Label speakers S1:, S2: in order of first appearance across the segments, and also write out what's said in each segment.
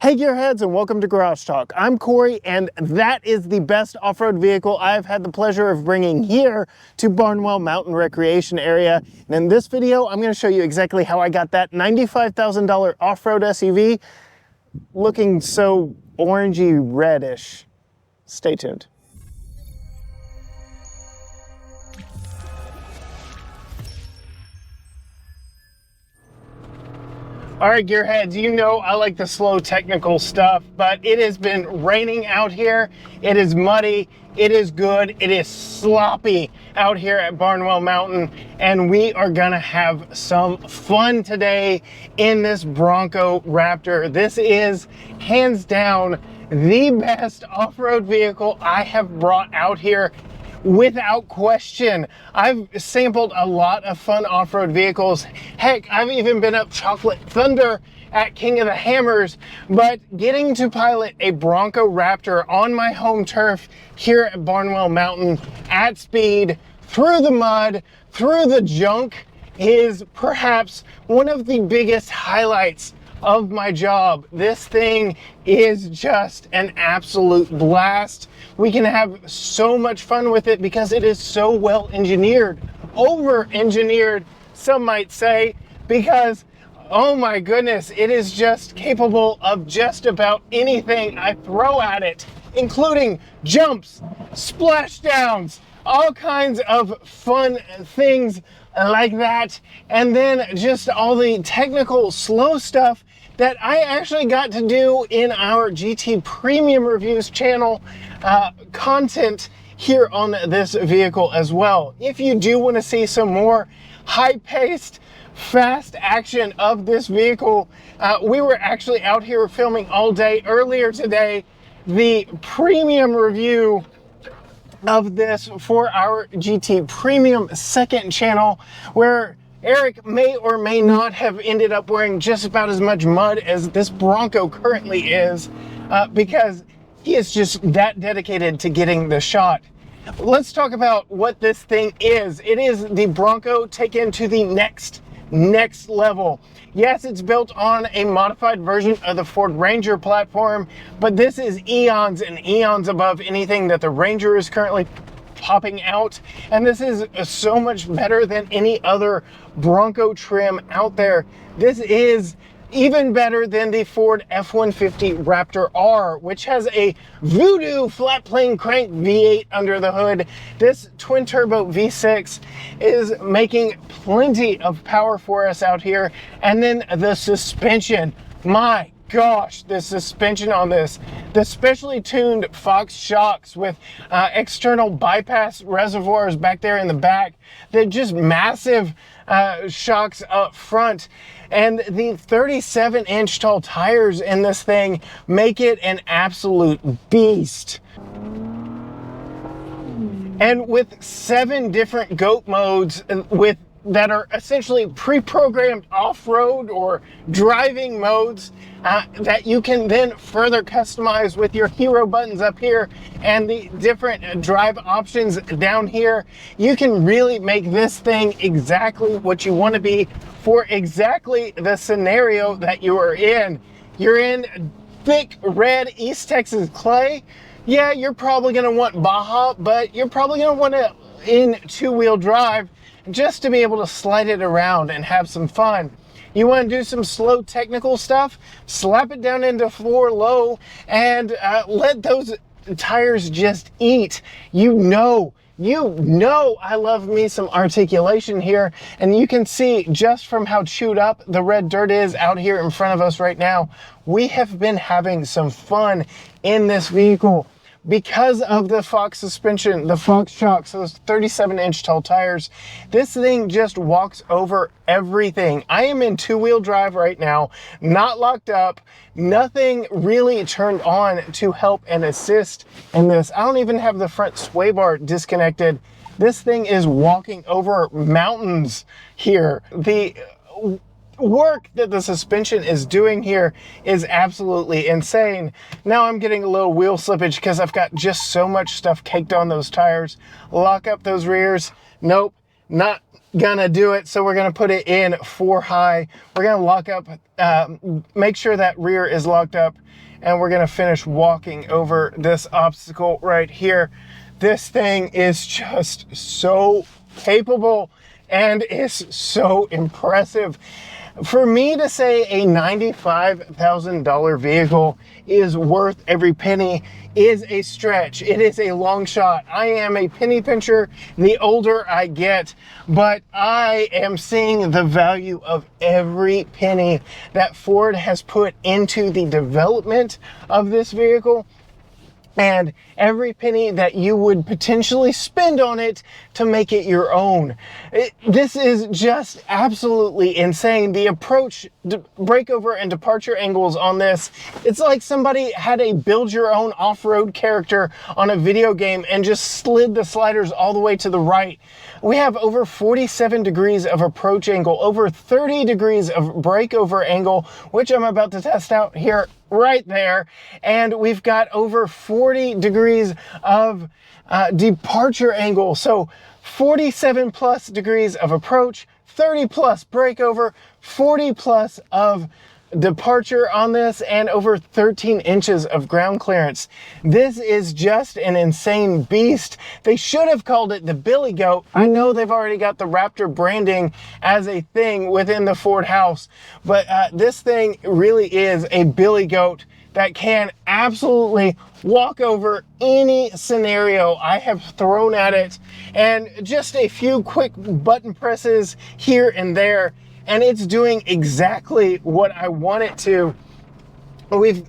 S1: Hey gearheads, and welcome to Garage Talk. I'm Corey, and that is the best off-road vehicle I've had the pleasure of bringing here to Barnwell Mountain Recreation Area. And in this video, I'm going to show you exactly how I got that $95,000 off-road SUV looking so orangey reddish. Stay tuned. All right, gearheads, you know I like the slow technical stuff, but it has been raining out here. It is muddy, it is good, it is sloppy out here at Barnwell Mountain, and we are gonna have some fun today in this Bronco Raptor. This is hands down the best off-road vehicle I have brought out here. Without question. I've sampled a lot of fun off-road vehicles. Heck, I've even been up Chocolate Thunder at King of the Hammers, but getting to pilot a Bronco Raptor on my home turf here at Barnwell Mountain at speed, through the mud, through the junk, is perhaps one of the biggest highlights of my job. This thing is just an absolute blast. We can have so much fun with it because it is so well engineered, over engineered, some might say, because oh my goodness, it is just capable of just about anything I throw at it, including jumps, splashdowns, all kinds of fun things like that, and then just all the technical slow stuff that I actually got to do in our GT Premium Reviews channel content here on this vehicle as well. If you do want to see some more high-paced, fast action of this vehicle, we were actually out here filming all day earlier today, the premium review of this for our GT Premium second channel, where Eric may or may not have ended up wearing just about as much mud as this Bronco currently is, because he is just that dedicated to getting the shot. Let's talk about what this thing is. It is the Bronco taken to the next level. Yes, it's built on a modified version of the Ford Ranger platform, but this is eons and eons above anything that the Ranger is currently popping out, and this is so much better than any other Bronco trim out there. This is even better than the Ford F-150 Raptor R, which has a voodoo flat plane crank V8 under the hood. This twin turbo V6 is making plenty of power for us out here. And then the suspension, my gosh, the suspension on this, the specially tuned Fox shocks with external bypass reservoirs back there in the back. They're just massive shocks up front, and the 37-inch tall tires in this thing make it an absolute beast. And with 7 different G.O.A.T modes that are essentially pre-programmed off-road or driving modes that you can then further customize with your hero buttons up here and the different drive options down here, you can really make this thing exactly what you want to be for exactly the scenario that you are in. You're in thick red East Texas clay. Yeah, you're probably going to want Baja, but you're probably going to want it in 2-wheel drive just to be able to slide it around and have some fun. You want to do some slow technical stuff? Slap it down into 4 low and let those tires just eat. You know I love me some articulation here, and you can see just from how chewed up the red dirt is out here in front of us right now, we have been having some fun in this vehicle. Because of the Fox suspension, the Fox shocks, those 37-inch tall tires, this thing just walks over everything. I am in 2-wheel drive right now, not locked up, nothing really turned on to help and assist in this. I don't even have the front sway bar disconnected. This thing is walking over mountains here. The work that the suspension is doing here is absolutely insane. Now I'm getting a little wheel slippage because I've got just so much stuff caked on those tires. Lock up those rears. Nope, not gonna do it. So we're gonna put it in 4 high. We're gonna lock up, make sure that rear is locked up, and we're gonna finish walking over this obstacle right here. This thing is just so capable and is so impressive. For me to say a $95,000 vehicle is worth every penny is a stretch. It is a long shot. I am a penny pincher the older I get, but I am seeing the value of every penny that Ford has put into the development of this vehicle, and every penny that you would potentially spend on it to make it your own. This is just absolutely insane. The approach, breakover and departure angles on this, it's like somebody had a build your own off-road character on a video game and just slid the sliders all the way to the right. We have over 47 degrees of approach angle, over 30 degrees of breakover angle, which I'm about to test out here right there. And we've got over 40 degrees of departure angle. So 47 plus degrees of approach, 30 plus breakover, 40 plus of departure on this, and over 13 inches of ground clearance. This is just an insane beast. They should have called it the Billy Goat. I know they've already got the Raptor branding as a thing within the Ford house, but this thing really is a Billy Goat that can absolutely walk over any scenario I have thrown at it, and just a few quick button presses here and there, and it's doing exactly what I want it to.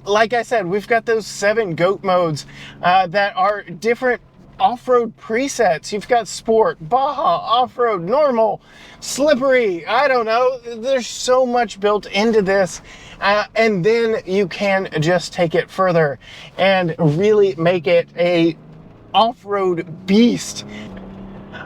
S1: Like I said, we've got those 7 GOAT modes that are different off-road presets. You've got sport, Baja, off-road, normal, slippery, I don't know. There's so much built into this. And then you can just take it further and really make it a off-road beast.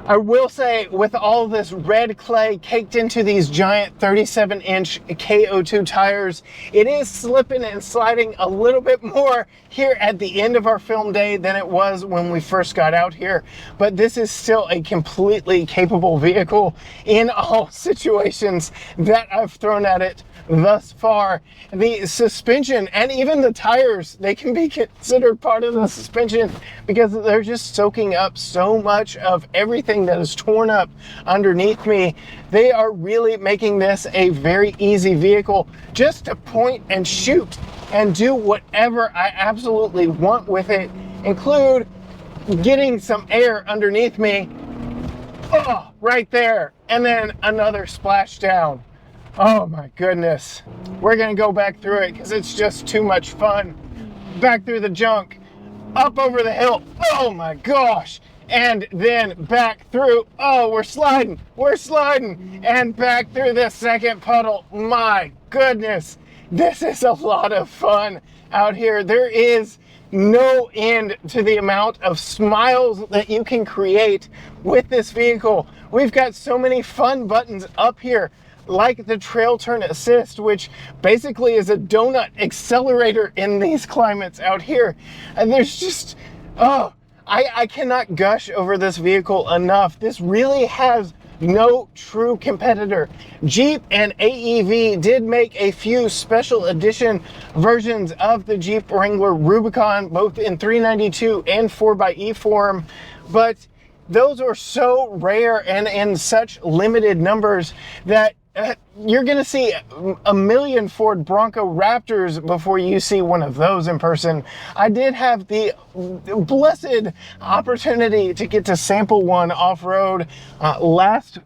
S1: I will say, with all this red clay caked into these giant 37-inch K02 tires, it is slipping and sliding a little bit more here at the end of our film day than it was when we first got out here. But this is still a completely capable vehicle in all situations that I've thrown at it thus far. The suspension and even the tires, they can be considered part of the suspension because they're just soaking up so much of everything that is torn up underneath me. They are really making this a very easy vehicle just to point and shoot and do whatever I absolutely want with it, include getting some air underneath me, right there, and then another splashdown. Oh my goodness. We're gonna go back through it because it's just too much fun. Back through the junk, up over the hill, oh my gosh, and then back through, oh, we're sliding, and back through the second puddle. My goodness, this is a lot of fun out here. There is no end to the amount of smiles that you can create with this vehicle. We've got so many fun buttons up here, like the trail turn assist, which basically is a donut accelerator in these climates out here. And there's just, I cannot gush over this vehicle enough. This really has no true competitor. Jeep and AEV did make a few special edition versions of the Jeep Wrangler Rubicon, both in 392 and 4xe form, but those are so rare and in such limited numbers that you're gonna see a million Ford Bronco Raptors before you see one of those in person. I did have the blessed opportunity to get to sample one off-road last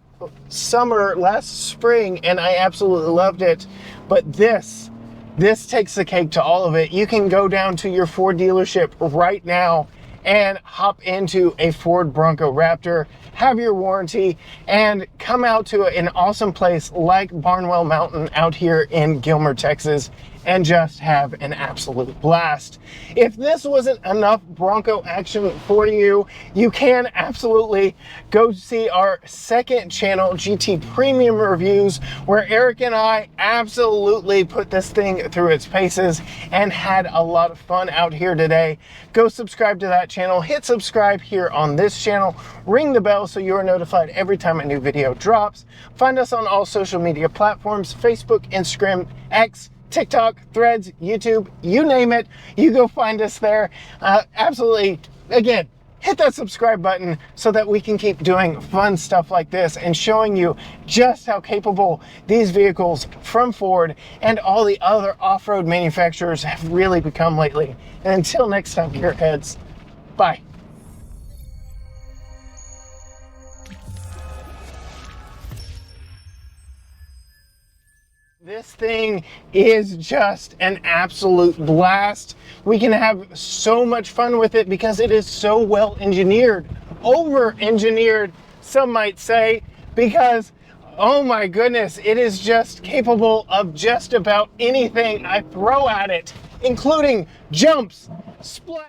S1: spring, and I absolutely loved it. But this takes the cake to all of it. You can go down to your Ford dealership right now and hop into a Ford Bronco Raptor, have your warranty, and come out to an awesome place like Barnwell Mountain out here in Gilmer, Texas, and just have an absolute blast. If this wasn't enough Bronco action for you, you can absolutely go see our second channel, GT Premium Reviews, where Eric and I absolutely put this thing through its paces and had a lot of fun out here today. Go subscribe to that channel, hit subscribe here on this channel, ring the bell so you're notified every time a new video drops. Find us on all social media platforms, Facebook, Instagram, X, TikTok, Threads, YouTube, you name it, you go find us there. Absolutely, again, hit that subscribe button so that we can keep doing fun stuff like this and showing you just how capable these vehicles from Ford and all the other off-road manufacturers have really become lately. And until next time, gearheads, bye. This thing is just an absolute blast. We can have so much fun with it because it is so well engineered, over engineered, some might say, because oh my goodness, it is just capable of just about anything I throw at it, including jumps, splash.